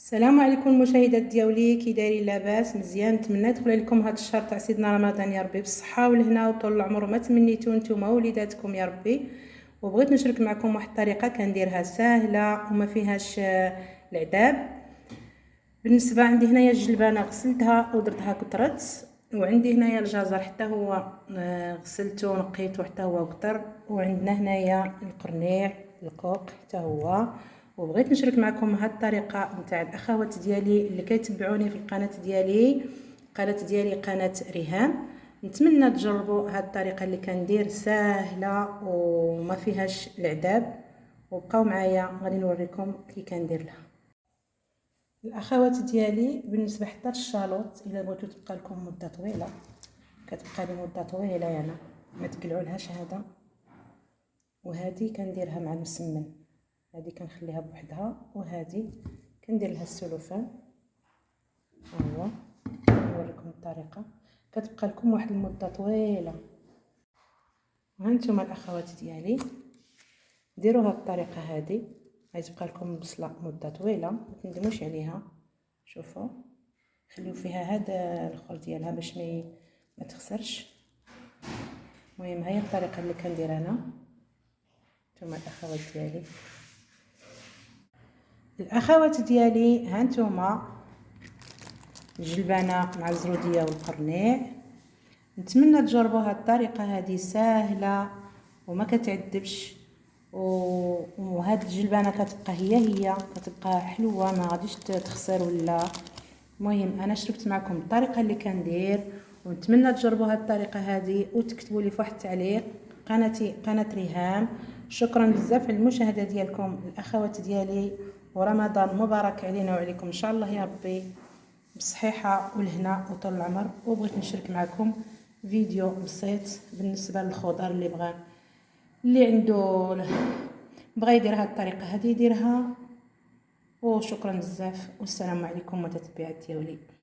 السلام عليكم مشاهدات ديالي، كي دايرين؟ لاباس مزيان؟ نتمنى يدخل عليكم هذا الشهر تاع سيدنا رمضان يا ربي بالصحه والهنا وطول العمر، وما تمنيتو نتوما ووليداتكم يا ربي. وبغيت نشارك معكم واحد الطريقه كنديرها ساهله وما فيهاش العذاب. بالنسبه عندي هنايا الجلبانه غسلتها ودرتها كترت، وعندي هنايا الجزر حتى هو غسلته ونقيته حتى هو كتر، وعندنا هنايا القرنيع الكوك حتى هو. وبغيت نشارك معكم هاد الطريقه نتاع الاخوات ديالي اللي كيتبعوني في القناه ديالي قناه ريهام. نتمنى تجربوا هاد الطريقه اللي كندير ساهله وما فيهاش العذاب، وبقاو معايا غادي نوريكم كي كندير لها. الاخوات ديالي بالنسبه حتى للشالوط الا بغيتو تبقى لكم مده طويله، كتبقى لي مده طويله يعني ما تقلعولهاش. هذا وهذه كنديرها مع المسمن، هذه كنخليها بوحدها، وهذه كندير لها السلوفان. هو نوريكم الطريقه، كتبقى لكم واحد المده طويله. وهانتوما الاخوات ديالي ديروا هاد الطريقه هذه، غتبقى لكم البصله مده طويله، ما تندموش عليها. شوفوا خليو فيها هذا الاخر ديالها باش ما تخسرش. المهم هي الطريقه اللي كندير انا. نتوما الاخوات ديالي هانتوما الجلبانه مع الزروديه والقرنيع. نتمنى تجربوا هاد الطريقه هذه ساهله وما كتعذبش، وهاد الجلبانه كتبقى هي كتبقى حلوه، ما غاديش تخسر ولا. المهم انا شاركت معكم الطريقه اللي كندير، ونتمنى تجربوا هاد الطريقه هذه وتكتبوا لي في واحد التعليق. قناه ريهام. شكرا بزاف على المشاهده ديالكم الاخوات ديالي، ورمضان مبارك علينا وعليكم ان شاء الله يا ربي بالصحيحه والهنا وطول العمر. وبغيت نشارك معكم فيديو بسيط بالنسبه للخضر اللي عنده بغى يدير هاد الطريقه هذه يديرها. وشكرا بزاف، والسلام عليكم متتبعات ديالي.